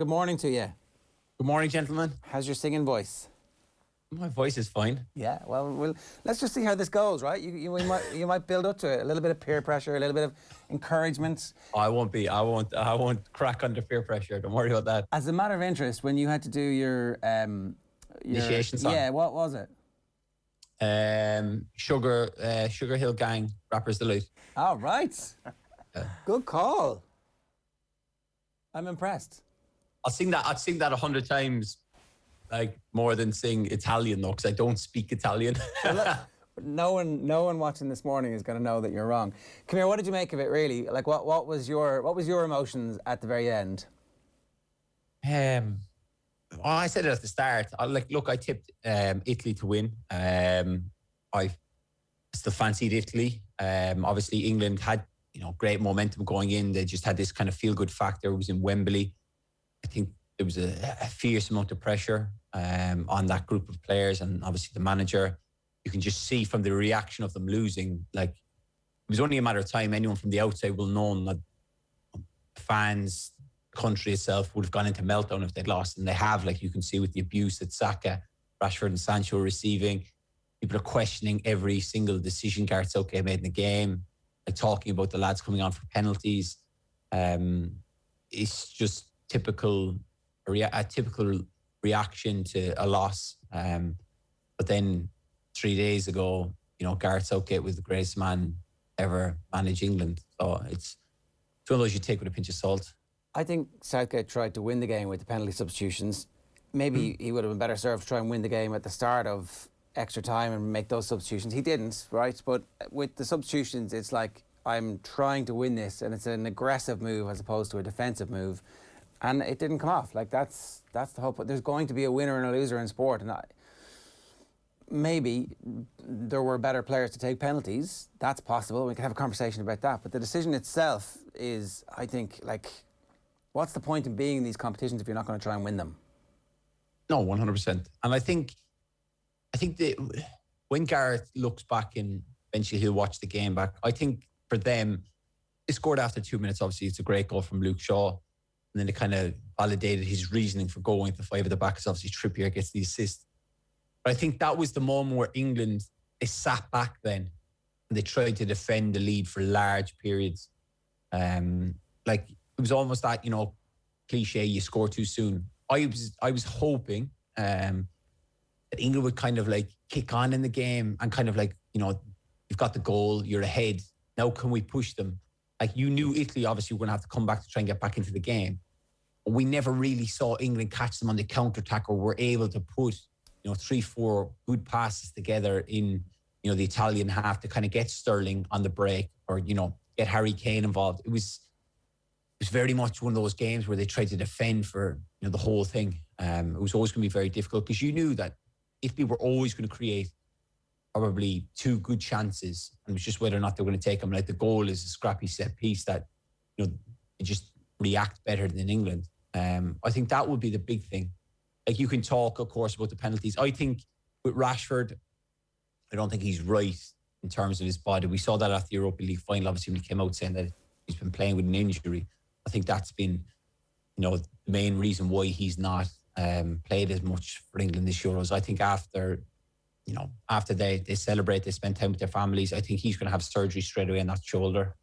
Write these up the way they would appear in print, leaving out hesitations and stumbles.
Good morning to you. Good morning, gentlemen. How's your singing voice? My voice is fine. Yeah, well, let's just see how this goes, right? You might build up to it. A little bit of peer pressure, a little bit of encouragement. I won't crack under peer pressure. Don't worry about that. As a matter of interest, when you had to do your Initiation song. Yeah, what was it? Sugar Hill Gang, Rapper's Delight. Oh, right. Good call. I'm impressed. I'd sing that 100 times, like more than sing Italian though, because I don't speak Italian. No one watching this morning is going to know that you're wrong. Come here. What did you make of it? Really, like what was your emotions at the very end? I said it at the start. I tipped Italy to win. I still fancied Italy. Obviously, England had great momentum going in. They just had this kind of feel good factor. It was in Wembley. I think there was a fierce amount of pressure on that group of players, and obviously the manager. You can just see from the reaction of them losing, like it was only a matter of time. Anyone from the outside will know that fans, country itself would have gone into meltdown if they'd lost, and they have. Like you can see with the abuse that Saka, Rashford, and Sancho are receiving. People are questioning every single decision Gareth Southgate made in the game, like talking about the lads coming on for penalties. It's just a typical reaction to a loss. But then 3 days ago, Gareth Southgate was the greatest man ever manage England. So it's one of those you take with a pinch of salt. I think Southgate tried to win the game with the penalty substitutions. Maybe he would have been better served to try and win the game at the start of extra time and make those substitutions. He didn't, right? But with the substitutions, it's like I'm trying to win this, and it's an aggressive move as opposed to a defensive move, and it didn't come off. Like that's the whole point. There's going to be a winner and a loser in sport, and maybe there were better players to take penalties. That's possible. We can have a conversation about that. But the decision itself is, I think, like, what's the point in being in these competitions if you're not going to try and win them? No, 100%. And I think that when Gareth looks back and eventually he'll watch the game back, I think for them, they scored after 2 minutes. Obviously, it's a great goal from Luke Shaw. And then it kind of validated his reasoning for going to 5 at the back, because obviously Trippier gets the assist. But I think that was the moment where England, they sat back then and they tried to defend the lead for large periods. Like it was almost that, cliche, you score too soon. I was hoping that England would kind of like kick on in the game and kind of like, you've got the goal, you're ahead. Now can we push them? Like you knew Italy obviously were going to have to come back to try and get back into the game. But we never really saw England catch them on the counter-attack, or were able to put 3-4 good passes together in, the Italian half to kind of get Sterling on the break, or, get Harry Kane involved. It was very much one of those games where they tried to defend for, the whole thing. It was always going to be very difficult, because you knew that Italy were always going to create probably 2 good chances, and it was just whether or not they were going to take them. Like the goal is a scrappy set piece that, they just react better than England. I think that would be the big thing. Like you can talk, of course, about the penalties. I think with Rashford, I don't think he's right in terms of his body. We saw that at the Europa League final, obviously, when he came out saying that he's been playing with an injury. I think that's been, the main reason why he's not played as much for England this Euros. I think after they celebrate, they spend time with their families, I think he's going to have surgery straight away on that shoulder.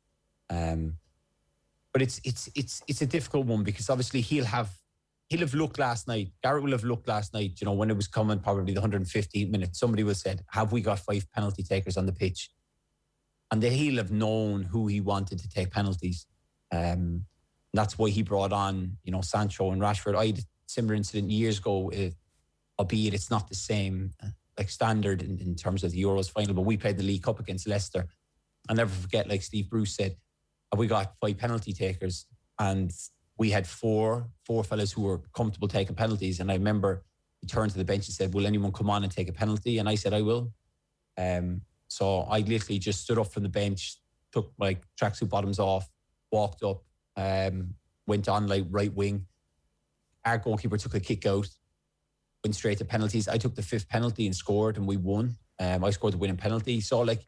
But it's a difficult one, because obviously he'll have looked last night. Garrett will have looked last night, when it was coming, probably the 115th minute. Somebody will have said, have we got 5 penalty takers on the pitch? And then he'll have known who he wanted to take penalties. That's why he brought on, Sancho and Rashford. I had a similar incident years ago, albeit it's not the same standard in terms of the Euros final, but we played the League Cup against Leicester. I'll never forget, like Steve Bruce said, have we got 5 penalty takers? And we had four fellas who were comfortable taking penalties. And I remember he turned to the bench and said, will anyone come on and take a penalty? And I said, I will. So I literally just stood up from the bench, took my tracksuit bottoms off, walked up, went on like right wing. Our goalkeeper took a kick out, went straight to penalties. I took the 5th penalty and scored, and we won. I scored the winning penalty. So like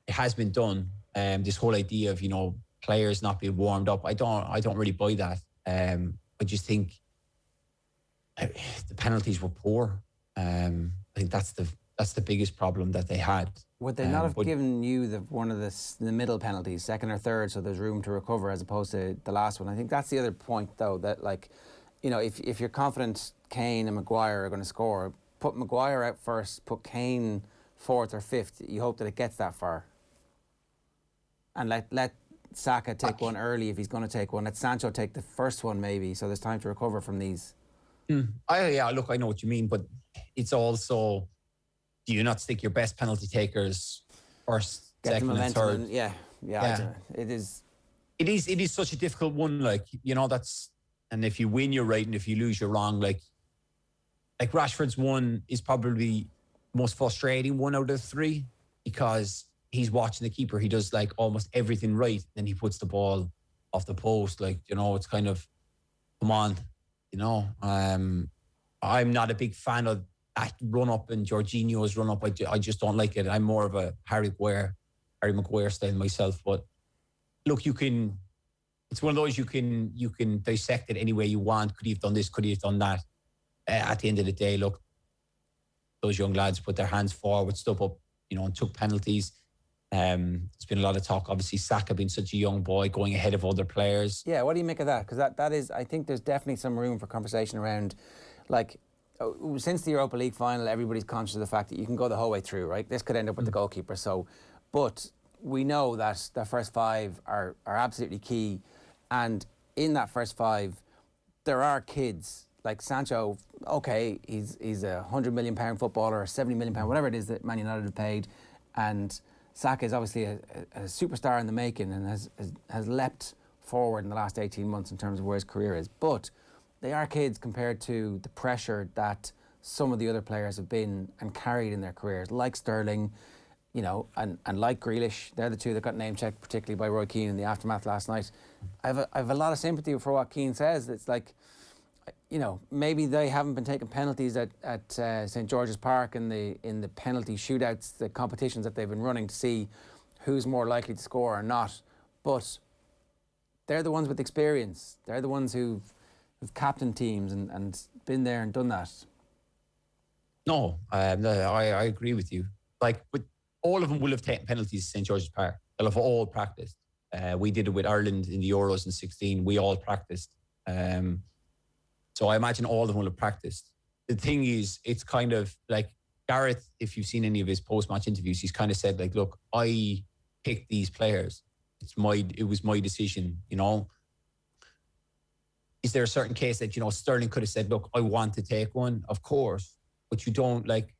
it has been done. This whole idea of, players not being warmed up, I don't really buy that. I just think the penalties were poor. I think that's the biggest problem that they had. Would they not have given you one of the middle penalties, second or third, so there's room to recover as opposed to the last one? I think that's the other point, though, that, like, you know, if you're confident Kane and Maguire are going to score, put Maguire out first, put Kane fourth or fifth. You hope that it gets that far. And let Saka take one early if he's going to take one. Let Sancho take the first one maybe, so there's time to recover from these. Yeah, look, I know what you mean, but it's also, do you not stick your best penalty takers first, second, and third? Yeah. It is such a difficult one. Like, you know, and if you win, you're right, and if you lose, you're wrong. Like Rashford's one is probably the most frustrating one out of three, because he's watching the keeper. He does like almost everything right, then he puts the ball off the post. Like, you know, it's kind of, come on, you know. I'm not a big fan of that run up and Jorginho's run up. I just don't like it. I'm more of a Harry Maguire style myself. But look, it's one of those you can dissect it any way you want. Could he have done this? Could he have done that? At the end of the day, look, those young lads put their hands forward, stood up, you know, and took penalties. There's been a lot of talk, obviously, Saka being such a young boy, going ahead of other players. Yeah, what do you make of that? Because that is, I think there's definitely some room for conversation around, like, since the Europa League final, everybody's conscious of the fact that you can go the whole way through, right? This could end up with the goalkeeper. So, but we know that the first five are absolutely key. And in that first five, there are kids like Sancho. Okay, he's a £100 million footballer, or £70 million, whatever it is that Man United have paid. And Saka is obviously a superstar in the making and has leapt forward in the last 18 months in terms of where his career is. But they are kids compared to the pressure that some of the other players have been and carried in their careers, like Sterling, you know, and like Grealish. They're the two that got name-checked, particularly by Roy Keane in the aftermath last night. I have a lot of sympathy for what Keane says. It's like, you know, maybe they haven't been taking penalties at St. George's Park in the penalty shootouts, the competitions that they've been running to see who's more likely to score or not. But they're the ones with experience. They're the ones who've captained teams and been there and done that. No, I agree with you. Like, but all of them will have taken penalties at St. George's Park. They'll have all practiced. We did it with Ireland in the Euros in 2016. We all practiced. So I imagine all of them will have practiced. The thing is, it's kind of like Gareth, if you've seen any of his post-match interviews, he's kind of said, like, look, I picked these players. It was my decision, you know. Is there a certain case that, you know, Sterling could have said, look, I want to take one? Of course. But you don't, like,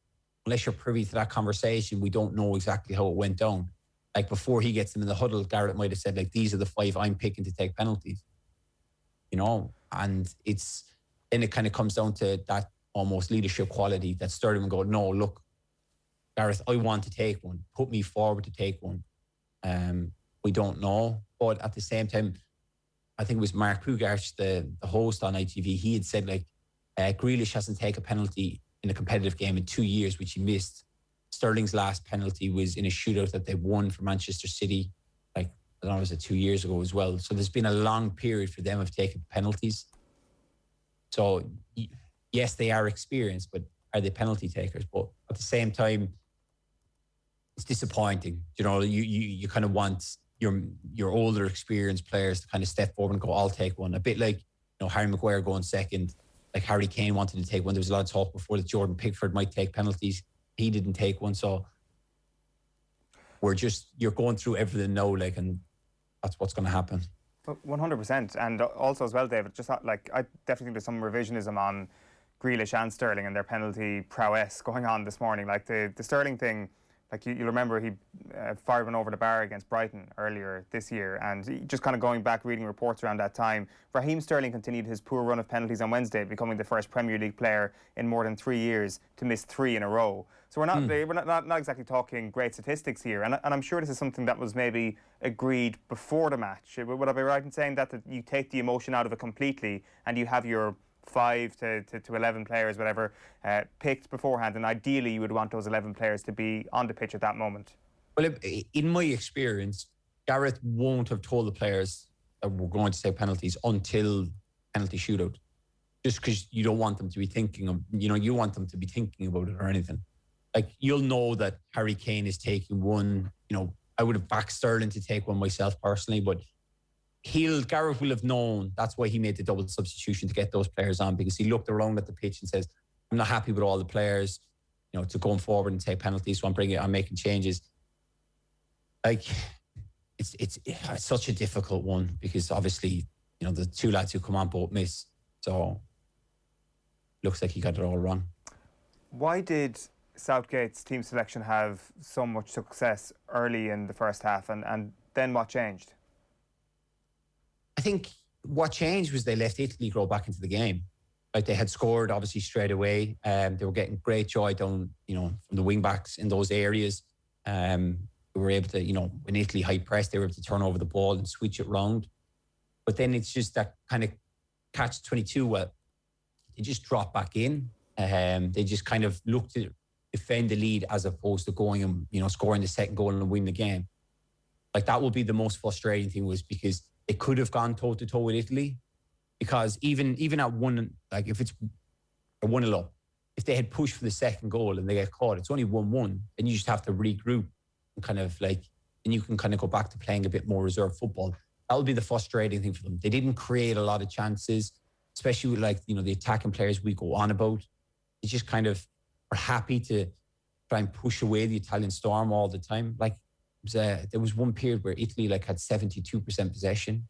unless you're privy to that conversation, we don't know exactly how it went down. Like, before he gets them in the huddle, Gareth might have said, like, these are the five I'm picking to take penalties. You know, and then it kind of comes down to that almost leadership quality that Sterling would go, no, look, Gareth, I want to take one. Put me forward to take one. We don't know. But at the same time, I think it was Mark Pugash, the host on ITV, he had said, like, Grealish hasn't taken a penalty in a competitive game in 2 years, which he missed. Sterling's last penalty was in a shootout that they won for Manchester City, like, I don't know, was it 2 years ago as well. So there's been a long period for them of taking penalties. So, yes, they are experienced, but are they penalty takers? But at the same time, it's disappointing. You know, you kind of want your older, experienced players to kind of step forward and go, I'll take one. A bit like, you know, Harry Maguire going second, like Harry Kane wanted to take one. There was a lot of talk before that Jordan Pickford might take penalties. He didn't take one. So you're going through everything now, like, and that's what's going to happen. 100%. And also as well, David, just like, I definitely think there's some revisionism on Grealish and Sterling and their penalty prowess going on this morning. Like the Sterling thing, like you'll remember he fired one over the bar against Brighton earlier this year, and just kind of going back reading reports around that time, Raheem Sterling continued his poor run of penalties on Wednesday, becoming the first Premier League player in more than 3 years to miss 3 in a row. So we're not exactly talking great statistics here, and I'm sure this is something that was maybe agreed before the match. Would I be right in saying that you take the emotion out of it completely and you have your 5 to 11 players, whatever, picked beforehand, and ideally you would want those 11 players to be on the pitch at that moment? Well, in my experience, Gareth won't have told the players that we're going to take penalties until penalty shootout. just because you don't want them to be thinking of, you want them to be thinking about it or anything. Like, you'll know that Harry Kane is taking one. I would have backed Sterling to take one myself personally, but Gareth will have known that's why he made the double substitution to get those players on, because he looked around at the pitch and says, I'm not happy with all the players, to going forward and take penalties, so I'm making changes. Like, it's such a difficult one, because obviously, the two lads who come on both miss. So looks like he got it all wrong. Why did Southgate's team selection have so much success early in the first half, and then what changed? I think what changed was they let Italy grow back into the game. Like, they had scored obviously straight away. They were getting great joy down, from the wing backs in those areas. They were able to, when Italy high press, they were able to turn over the ball and switch it round. But then it's just that kind of catch-22 where they just drop back in. They just kind of look to defend the lead as opposed to going and, scoring the second goal and win the game. Like, that would be the most frustrating thing, was because they could have gone toe-to-toe with Italy. Because even at one, like, if it's a 1-0 up, if they had pushed for the second goal and they get caught, it's only 1-1, and you just have to regroup and kind of and you can kind of go back to playing a bit more reserved football. That would be the frustrating thing for them. They didn't create a lot of chances, especially with the attacking players we go on about. They just kind of are happy to try and push away the Italian storm all the time. Like, there was one period where Italy had 72% possession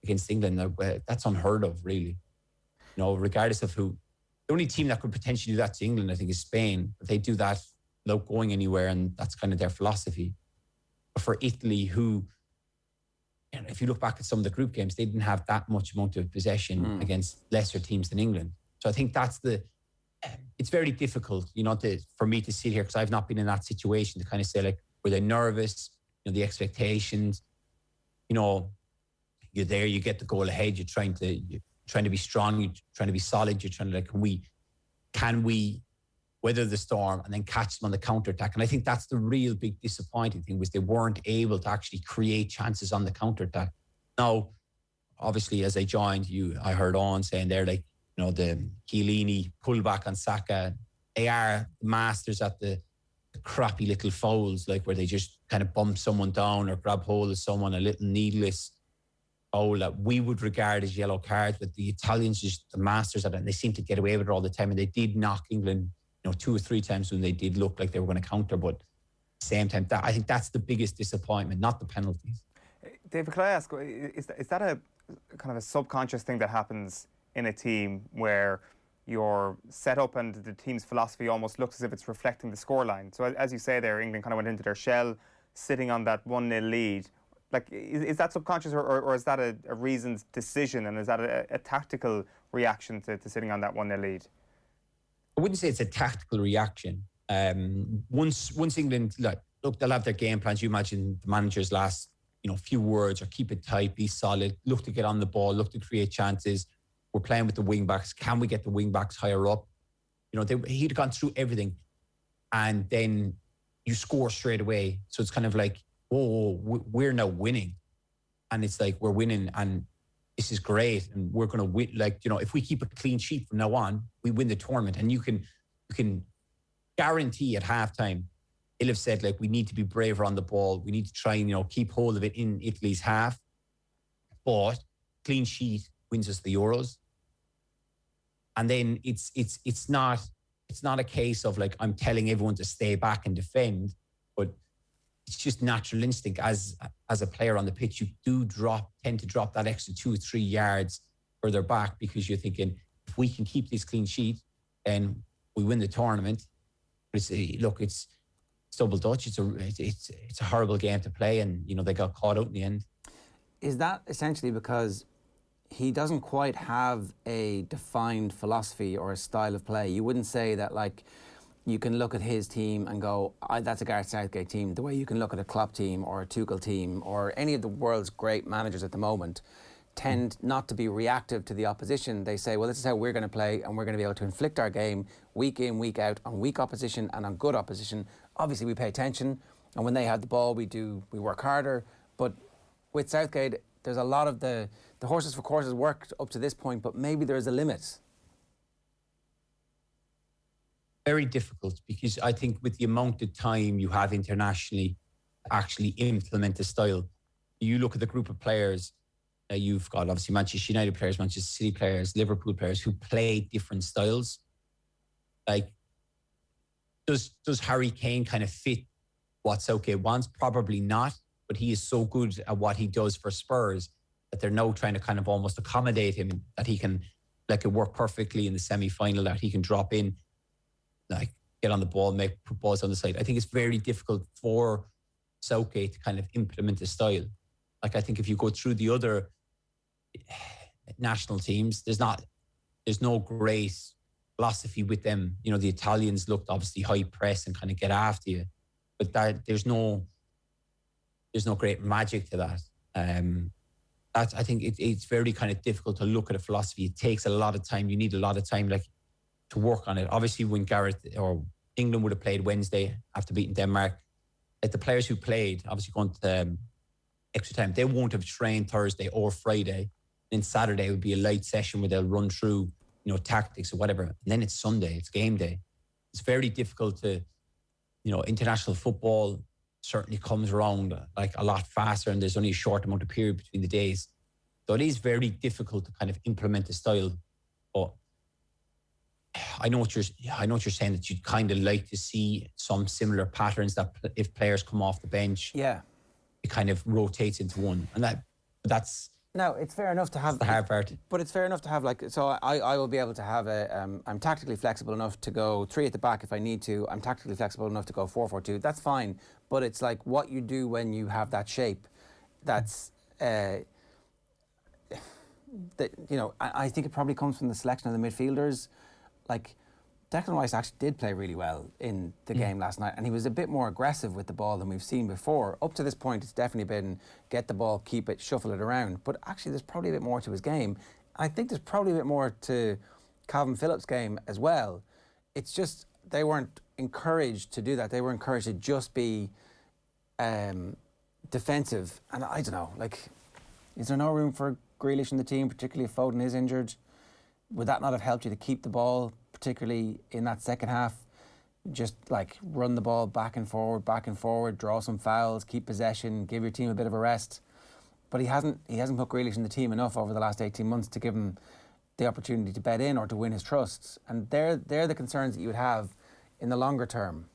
against England. That's unheard of, really. Regardless of who. The only team that could potentially do that to England, I think, is Spain. But they do that without going anywhere, and that's kind of their philosophy. But for Italy, who, if you look back at some of the group games, they didn't have that much amount of possession against lesser teams than England. So I think it's very difficult, for me to sit here, because I've not been in that situation, to kind of say, were they nervous? The expectations, you're there, you get the goal ahead, you're trying to be strong, you're trying to be solid, you're trying to can we weather the storm and then catch them on the counter-attack? And I think that's the real big disappointing thing, was they weren't able to actually create chances on the counter-attack. Now, obviously, as I joined you, I heard on saying there, the Chiellini pullback on Saka, they are masters at the crappy little fouls, where they just kind of bump someone down or grab hold of someone, a little needless foul that we would regard as yellow cards, but the Italians just the masters at it, and they seem to get away with it all the time. And they did knock England, 2 or 3 times when they did look like they were going to counter, but at the same time, I think that's the biggest disappointment, not the penalties. David, can I ask, is that a kind of a subconscious thing that happens in a team where your setup and the team's philosophy almost looks as if it's reflecting the scoreline? So as you say there, England kind of went into their shell, sitting on that 1-0 lead. Is that subconscious, or is that a reasoned decision, and is that a tactical reaction to sitting on that 1-0 lead? I wouldn't say it's a tactical reaction. Once England, look, they'll have their game plans. You imagine the manager's last, few words, or keep it tight, be solid, look to get on the ball, look to create chances. We're playing with the wing backs. Can we get the wing backs higher up? He'd gone through everything, and then you score straight away. So it's kind of like, oh, we're now winning, and it's like, we're winning, and this is great, and we're going to win. If we keep a clean sheet from now on, we win the tournament. And you can guarantee at halftime, he'll have said, we need to be braver on the ball. We need to try and keep hold of it in Italy's half. But clean sheet wins us the Euros. And then it's not a case of I'm telling everyone to stay back and defend, but it's just natural instinct as a player on the pitch. You do tend to drop that extra 2 or 3 yards further back, because you're thinking, if we can keep this clean sheet, then we win the tournament. But it's double Dutch. It's a horrible game to play, and they got caught out in the end. Is that essentially because he doesn't quite have a defined philosophy or a style of play? You wouldn't say that you can look at his team and go, that's a Gareth Southgate team, the way you can look at a Klopp team or a Tuchel team or any of the world's great managers at the moment tend not to be reactive to the opposition. They say, well, this is how we're going to play, and we're going to be able to inflict our game week in, week out, on weak opposition and on good opposition. Obviously, we pay attention, and when they have the ball, we work harder. But with Southgate, there's a lot of the horses for courses worked up to this point, but maybe there is a limit. Very difficult, because I think with the amount of time you have internationally to actually implement the style, you look at the group of players. You've got obviously Manchester United players, Manchester City players, Liverpool players who play different styles. Like, does Harry Kane kind of fit what Southgate wants? Probably not, but he is so good at what he does for Spurs that they're now trying to kind of almost accommodate him, that he can, like, it work perfectly in the semi-final, that he can drop in, like, get on the ball, put balls on the side. I think it's very difficult for Southgate to kind of implement a style. Like, I think if you go through the other national teams, there's no great philosophy with them. You know, the Italians looked obviously high press and kind of get after you, but there's no great magic to that. I think it's very kind of difficult to look at a philosophy. It takes a lot of time. You need a lot of time, like, to work on it. Obviously, when Gareth or England would have played Wednesday after beating Denmark, like, the players who played, obviously going to extra time, they won't have trained Thursday or Friday. Then Saturday would be a light session where they'll run through, you know, tactics or whatever. And then it's Sunday, it's game day. It's very difficult to, you know, international football certainly comes around like a lot faster, and there's only a short amount of period between the days. So it is very difficult to kind of implement a style. But I know what you're saying, that you'd kind of like to see some similar patterns, that if players come off the bench, it kind of rotates into one. And that's no, it's fair enough to have the hard part. But it's fair enough to have, like, so I will be able to have I'm tactically flexible enough to go 3 at the back if I need to. I'm tactically flexible enough to go 4-4-2. That's fine. But it's like what you do when you have that shape. That's that, you know, I think it probably comes from the selection of the midfielders. Like, Declan Rice actually did play really well in the game last night, and he was a bit more aggressive with the ball than we've seen before. Up to this point, it's definitely been get the ball, keep it, shuffle it around. But actually, there's probably a bit more to his game. I think there's probably a bit more to Calvin Phillips' game as well. It's just they weren't encouraged to do that. They were encouraged to just be defensive. And I don't know, like, is there no room for Grealish in the team, particularly if Foden is injured? Would that not have helped you to keep the ball, particularly in that second half? Just like run the ball back and forward, draw some fouls, keep possession, give your team a bit of a rest. But he hasn't put Grealish in the team enough over the last 18 months to give him the opportunity to bet in or to win his trust. And they're the concerns that you would have in the longer term.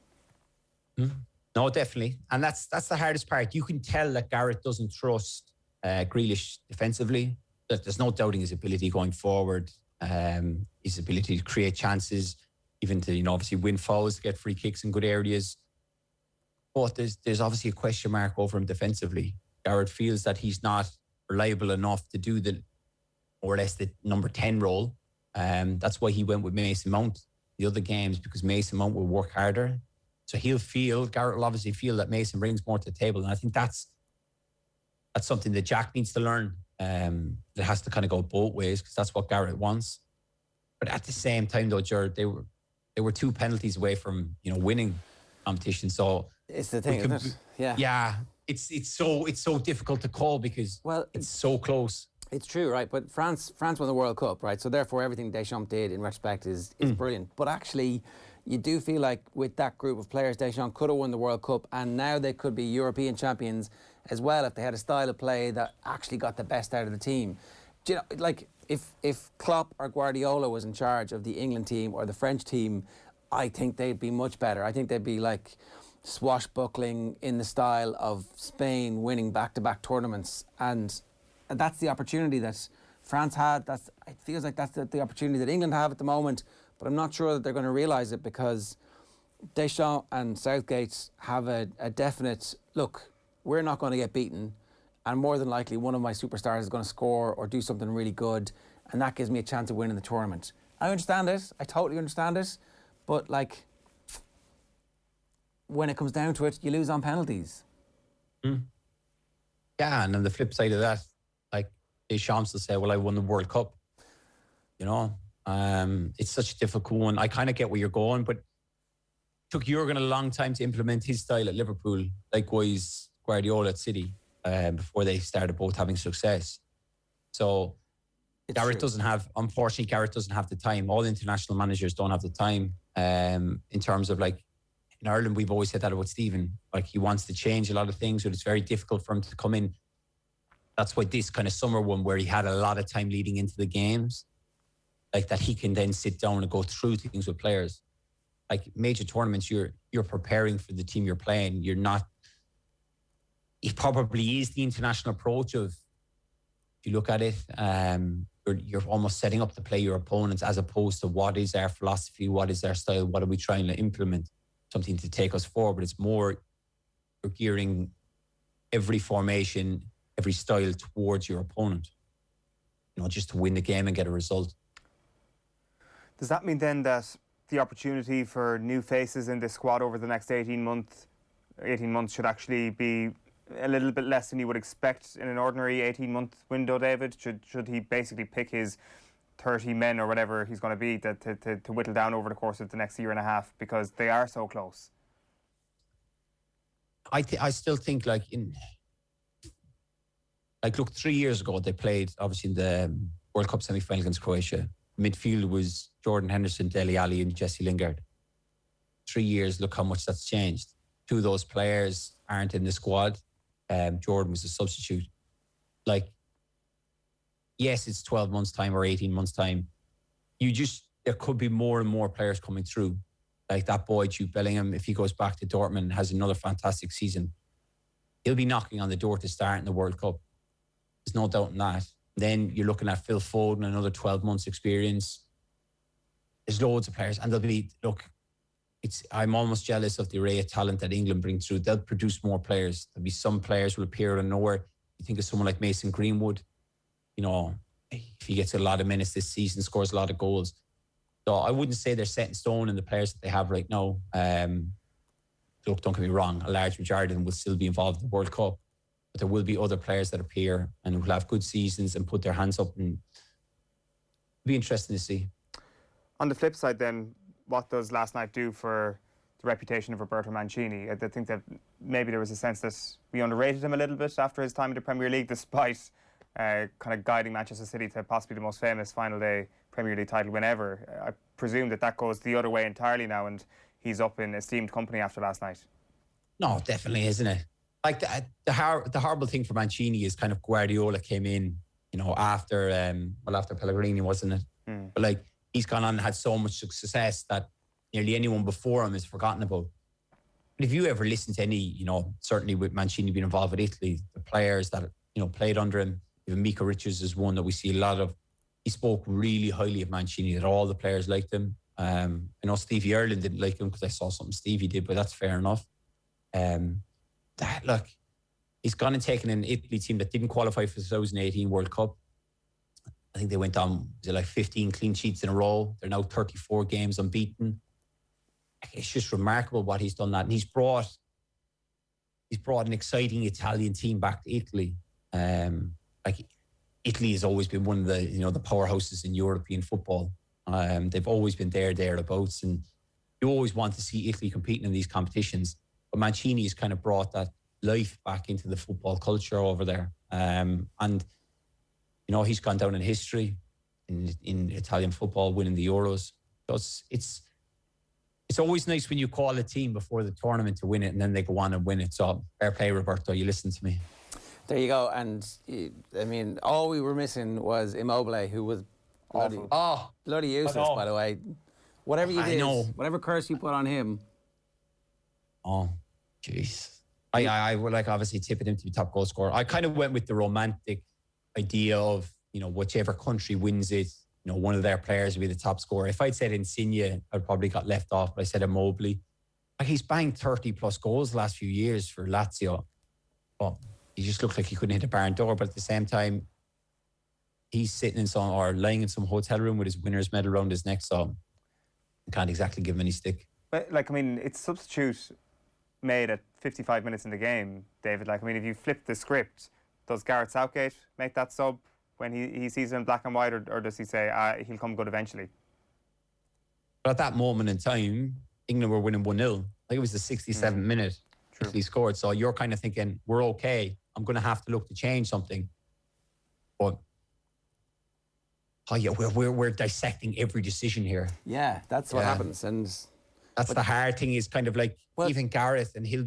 No, definitely. And that's the hardest part. You can tell that Gareth doesn't trust Grealish defensively. That there's no doubting his ability going forward. His ability to create chances, even to, you know, obviously win fouls, get free kicks in good areas. But there's obviously a question mark over him defensively. Gareth feels that he's not reliable enough to do the more or less the number 10 role. That's why he went with Mason Mount the other games, because Mason Mount will work harder. So Gareth will obviously feel that Mason brings more to the table. And I think that's something that Jack needs to learn. It has to kind of go both ways, because that's what Gareth wants. But at the same time, though, Jared, they were 2 penalties away from, you know, winning competition. So it's the thing, isn't it? Yeah. It's so difficult to call, because it's so close. It's true, right? But France won the World Cup, right? So therefore, everything Deschamps did in retrospect is brilliant. But actually, you do feel like with that group of players, Deschamps could have won the World Cup, and now they could be European champions as well if they had a style of play that actually got the best out of the team. Do you know, like, if Klopp or Guardiola was in charge of the England team or the French team, I think they'd be much better. I think they'd be like swashbuckling in the style of Spain winning back-to-back tournaments. And that's the opportunity that France had. It feels like that's the opportunity that England have at the moment. But I'm not sure that they're going to realise it, because Deschamps and Southgate have a definite, look, we're not going to get beaten, and more than likely one of my superstars is going to score or do something really good, and that gives me a chance of winning the tournament. I understand it. I totally understand it. But, like, when it comes down to it, you lose on penalties. Yeah, and on the flip side of that, like, Deschamps will say, well, I won the World Cup. You know? It's such a difficult one. I kind of get where you're going, but it took Jurgen a long time to implement his style at Liverpool. Likewise, Guardiola at City, before they started both having success. So Garrett doesn't have, unfortunately, Garrett doesn't have the time. All international managers don't have the time. In terms of like, in Ireland, we've always said that about Stephen. Like, he wants to change a lot of things, but it's very difficult for him to come in. That's why this kind of summer one, where he had a lot of time leading into the games, like that he can then sit down and go through things with players. Like major tournaments, you're preparing for the team you're playing. You're not. It probably is the international approach of, if you look at it, you're almost setting up to play your opponents, as opposed to what is our philosophy, what is our style, what are we trying to implement, something to take us forward. It's more, you're gearing every formation, every style towards your opponent, just to win the game and get a result. Does that mean then that the opportunity for new faces in this squad over the next 18 months should actually be a little bit less than you would expect in an ordinary 18-month window, David? Should he basically pick his 30 men or whatever he's going to be to whittle down over the course of the next year and a half, because they are so close? I still think look, 3 years ago they played obviously in the World Cup semi-final against Croatia. Midfield was Jordan Henderson, Dele Alli and Jesse Lingard. 3 years, look how much that's changed. Two of those players aren't in the squad. Jordan was a substitute. Yes, it's 12 months' time or 18 months' time. There could be more and more players coming through. Like that boy, Jude Bellingham, if he goes back to Dortmund and has another fantastic season, he'll be knocking on the door to start in the World Cup. There's no doubt in that. Then you're looking at Phil Foden, another 12 months experience. There's loads of players. And I'm almost jealous of the array of talent that England bring through. They'll produce more players. There'll be some players who will appear out of nowhere. You think of someone like Mason Greenwood, if he gets a lot of minutes this season, scores a lot of goals. So I wouldn't say they're set in stone in the players that they have right now. Look, don't get me wrong, a large majority of them will still be involved in the World Cup. But there will be other players that appear and will have good seasons and put their hands up, and it'll be interesting to see. On the flip side then, what does last night do for the reputation of Roberto Mancini? I think that maybe there was a sense that we underrated him a little bit after his time in the Premier League, despite kind of guiding Manchester City to possibly the most famous final day Premier League title win ever. I presume that goes the other way entirely now, and he's up in esteemed company after last night. No, definitely, isn't it? Like the horrible thing for Mancini is kind of Guardiola came in, after Pellegrini, wasn't it? But he's gone on and had so much success that nearly anyone before him is forgotten about. But if you ever listen to any, certainly with Mancini being involved with Italy, the players that, played under him, even Mika Richards is one that we see a lot of. He spoke really highly of Mancini, that all the players liked him. I know Stevie Ireland didn't like him because I saw something Stevie did, but that's fair enough. He's gone and taken an Italy team that didn't qualify for the 2018 World Cup. I think they went on 15 clean sheets in a row. They're now 34 games unbeaten. It's just remarkable what he's done that. And he's brought an exciting Italian team back to Italy. Italy has always been one of the, the powerhouses in European football. They've always been thereabouts. And you always want to see Italy competing in these competitions. But Mancini has kind of brought that life back into the football culture over there. He's gone down in history in Italian football, winning the Euros. So it's always nice when you call a team before the tournament to win it and then they go on and win it. So fair play, Roberto. You listen to me. There you go. And all we were missing was Immobile, who was bloody useless, by the way. Whatever you did, whatever curse you put on him. Oh, jeez. I would obviously tipping him to be top goal scorer. I kind of went with the romantic idea of, whichever country wins it, one of their players will be the top scorer. If I'd said Insigne, I'd probably got left off, but I said Immobile. He's banged 30 plus goals the last few years for Lazio. But he just looked like he couldn't hit a barn door. But at the same time, he's sitting lying in some hotel room with his winner's medal around his neck. So I can't exactly give him any stick. But it's substitute made at 55 minutes in the game, David. If you flip the script, does Gareth Southgate make that sub when he sees it in black and white, or does he say he'll come good eventually? But at that moment in time, England were winning 1-0. I think it was the 67th minute he scored. So you're kind of thinking, we're okay. I'm going to have to look to change something. But oh yeah, we're dissecting every decision here. Yeah, that's what happens. And that's the hard thing is kind of like even Gareth, and he'll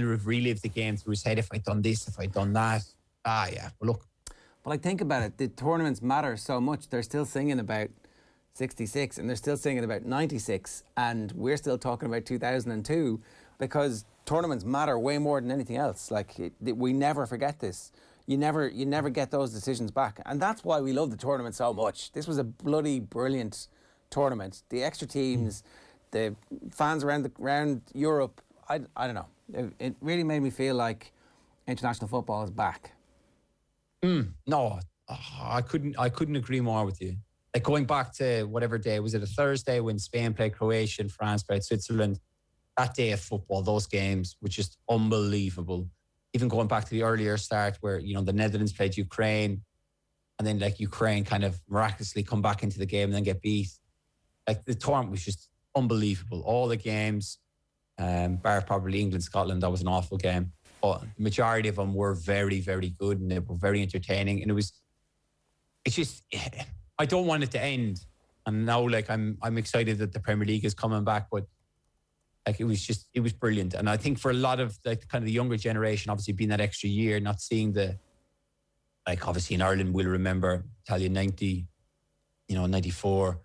have relived the game through his head. If I'd done this, if I'd done that. Yeah. Well, look. But like, think about it. The tournaments matter so much. They're still singing about 66 and they're still singing about 96, and we're still talking about 2002 because tournaments matter way more than anything else. Like, we never forget this. You never get those decisions back, and that's why we love the tournament so much. This was a bloody brilliant tournament. The extra teams, the fans around Europe. I don't know. It really made me feel like international football is back. No, I couldn't agree more with you. Like, going back to whatever day, was it a Thursday when Spain played Croatia and France played Switzerland? That day of football, those games were just unbelievable. Even going back to the earlier start where, the Netherlands played Ukraine, and then like Ukraine kind of miraculously come back into the game and then get beat. Like, the tournament was just unbelievable. All the games, bar probably England, Scotland, that was an awful game. But the majority of them were very, very good, and they were very entertaining. And it's just, I don't want it to end. And now, like, I'm excited that the Premier League is coming back, but like, it was brilliant. And I think for a lot of like kind of the younger generation, obviously being that extra year, not seeing like obviously in Ireland, we'll remember Italian 90, 94.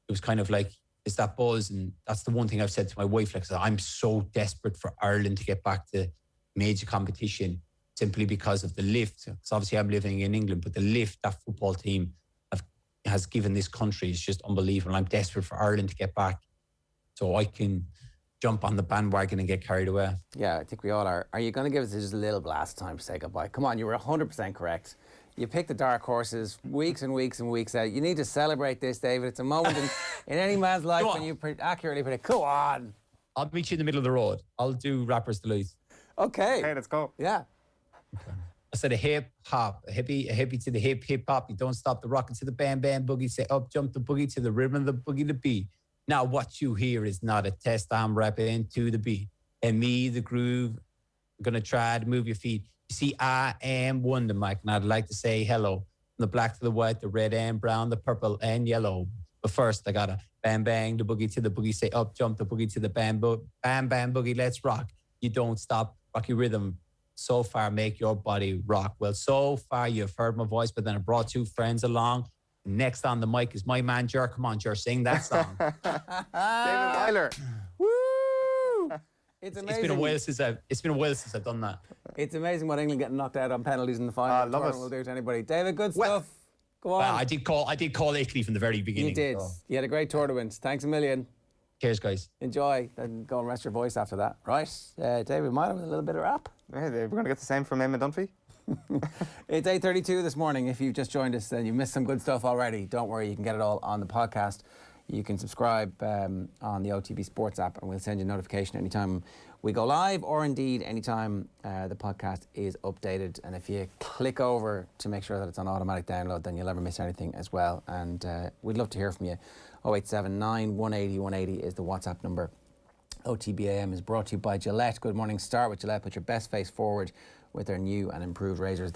It was kind of like, it's that buzz. And that's the one thing I've said to my wife, like, I'm so desperate for Ireland to get back to major competition simply because of the lift. Because obviously I'm living in England, but the lift that football team has given this country is just unbelievable. I'm desperate for Ireland to get back so I can jump on the bandwagon and get carried away. Yeah, I think we all are. Are you going to give us just a little blast time to say goodbye? Come on, you were 100% correct. You picked the dark horses weeks and weeks and weeks out. You need to celebrate this, David. It's a moment in any man's life when you accurately predict. Come on. I'll meet you in the middle of the road. I'll do Rapper's Delight. Okay. Okay, let's go. Yeah. Okay. I said a hip hop, a hippie to the hip hop. You don't stop the rockin' to the bam bam boogie. Say up jump the boogie to the rhythm of the boogie to beat. Now what you hear is not a test. I'm rapping to the beat. And me, the groove, I'm gonna try to move your feet. You see, I am Wonder Mike, and I'd like to say hello. From the black to the white, the red and brown, the purple and yellow. But first, I gotta bang bang the boogie to the boogie. Say up jump the boogie to the bam bam boogie. Let's rock. You don't stop. Rocky rhythm. So far, make your body rock. Well, so far, you've heard my voice, but then I brought two friends along. Next on the mic is my man, Jer. Come on, Jer, sing that song. David Meyler. Woo! It's amazing. It's been a while since I've done that. It's amazing what England getting knocked out on penalties in the final. Love it. Will do to anybody. David, good Well, stuff. Go on. Well, I did call Italy from the very beginning. You did. So. You had a great tournament. Thanks a million. Cheers, guys. Enjoy and go and rest your voice after that. Right, David, might have a little bit of rap. Yeah, we're going to get the same from Eamon Dunphy. It's 8:32 this morning. If you've just joined us and you missed some good stuff already, don't worry, you can get it all on the podcast. You can subscribe on the OTB Sports app, and we'll send you a notification anytime we go live, or indeed anytime the podcast is updated. And if you click over to make sure that it's on automatic download, then you'll never miss anything as well. And we'd love to hear from you. 0879 180 180 is the WhatsApp number. OTB AM is brought to you by Gillette. Good morning. Start with Gillette. Put your best face forward with their new and improved razors.